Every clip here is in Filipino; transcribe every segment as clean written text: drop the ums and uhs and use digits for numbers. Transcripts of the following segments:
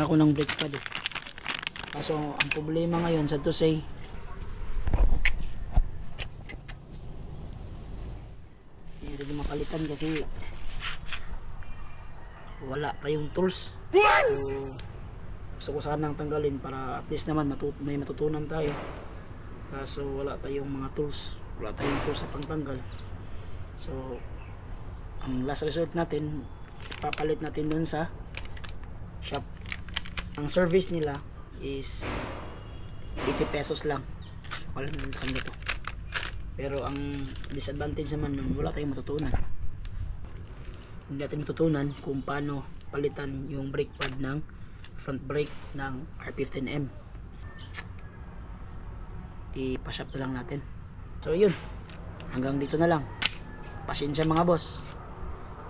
na ako ng brake pad eh. Kaso ang problema ngayon sa to say hindi rin mapalitan kasi wala tayong tools. So gusto ko sanang tanggalin para at least naman may matutunan tayo. Kaso wala tayong mga tools, wala tayong tools sa pangtanggal. So ang last resort natin, papalit natin dun sa shop. Ang service nila is 80 pesos lang. Wala naman sa kanila to. Pero ang disadvantage naman nun, wala tayong matutunan. Hindi natin matutunan kung paano palitan yung brake pad ng front brake ng R15M. Ipashop na lang natin. So yun, hanggang dito na lang. Pasensya mga boss.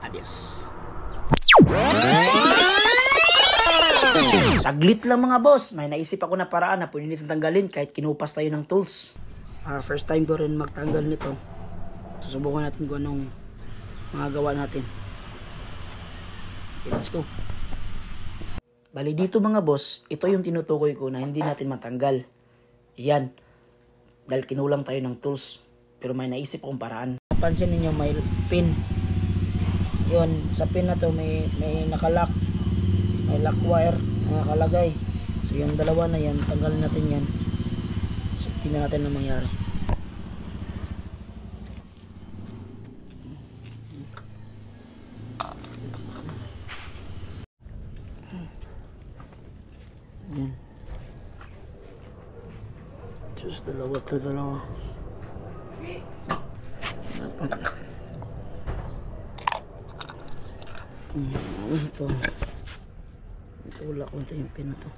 Adios. Saglit lang mga boss, may naisip ako na paraan na pwede nito tanggalin kahit kinupas tayo ng tools. First time ko rin magtanggal nito. Susubukan natin kung anong mga gawa natin. Okay, let's go. Bali dito mga boss, ito yung tinutukoy ko na hindi natin matanggal. Yan, dahil kinulang tayo ng tools. Pero may naisip akong paraan. Pansin ninyo may pin. Yun, sa pin na to may nakalock. May lock wire na nakalagay. So yung dalawa na yan, tanggalin natin yan. So tingnan natin ang mangyari. Yan. Just dalawa to dalawa. Dapat. Ito. Ito wala ko ito yung pin na to.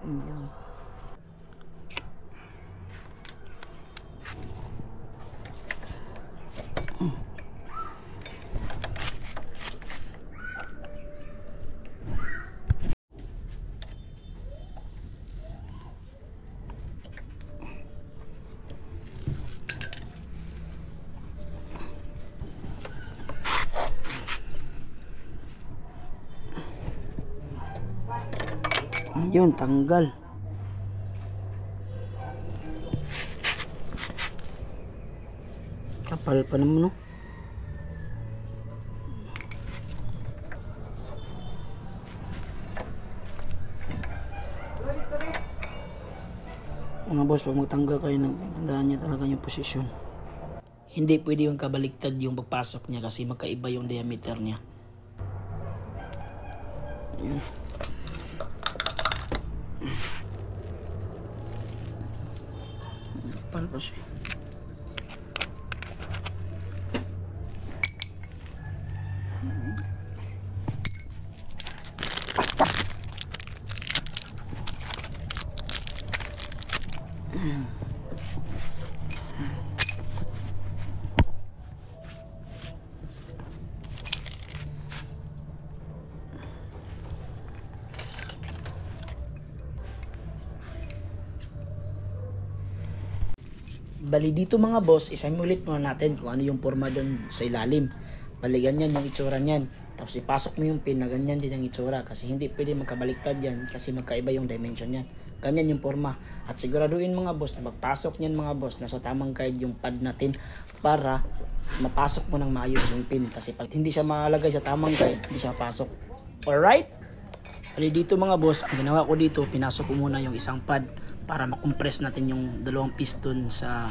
Yan. Yun, tanggal. Kapal pa naman, no? Mga boss, pag magtanggal kayo, tandaan nyo talaga yung posisyon. Hindi pwede yung kabaliktad yung pagpasok niya kasi magkaiba yung diameter niya. Yun. Kapal pa siya. Bali dito mga boss, isimulate muna natin kung ano yung forma doon sa ilalim. Bali ganyan yung itsura niyan. Tapos ipasok mo yung pin na ganyan din ang itsura kasi hindi pwede magkabaliktad yan kasi magkaiba yung dimension yan. Ganyan yung forma. At siguraduhin mga boss na magpasok niyan mga boss, nasa tamang guide yung pad natin para mapasok mo ng maayos yung pin. Kasi pag hindi siya malagay sa tamang guide, hindi siya pasok. Alright? Bali dito mga boss, ang ginawa ko dito, pinasok ko muna yung isang pad para makompress natin yung dalawang piston sa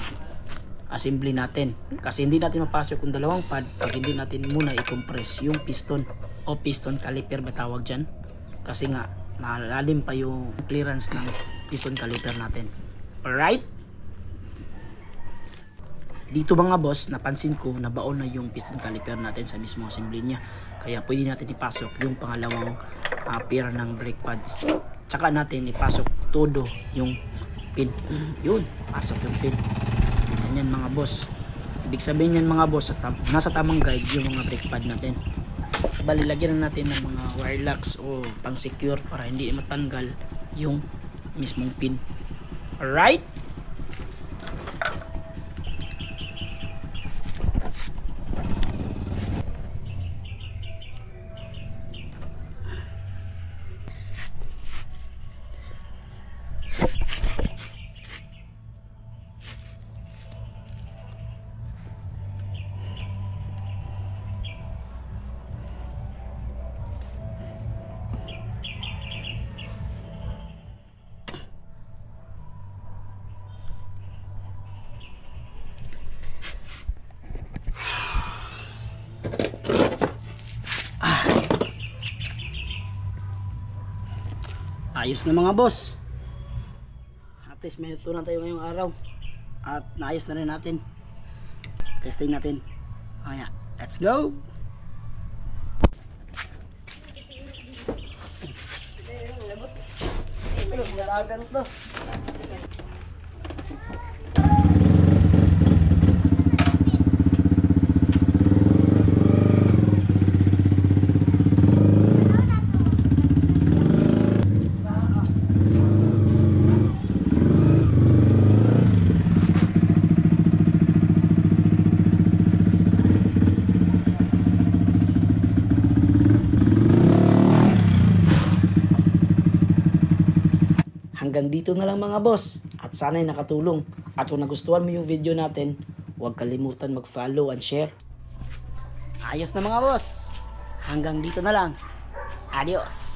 assembly natin. Kasi hindi natin mapasok yung dalawang pad pag hindi natin muna i-compress yung piston o piston caliper ba tawag dyan. Kasi nga, malalim pa yung clearance ng piston caliper natin. Alright? Dito mga boss, napansin ko na baon na yung piston caliper natin sa mismo assembly niya. Kaya pwede natin ipasok yung pangalawang pair ng brake pads. Tsaka natin ipasok todo yung pin. Yun, pasok yung pin. Ganyan mga boss. Ibig sabihin yan mga boss, nasa tamang guide yung mga brake pad natin. Bali, lagyan na natin ng mga wire locks o pang secure para hindi matanggal yung mismong pin. Alright? Ayos na mga boss. At least may natutunan tayo ngayong araw. At naayos na rin natin. Testing natin. Kaya, let's go! Hanggang dito na lang mga boss, at sana'y nakatulong. At kung nagustuhan mo yung video natin, huwag kalimutan mag-follow and share. Ayos na mga boss, hanggang dito na lang. Adios!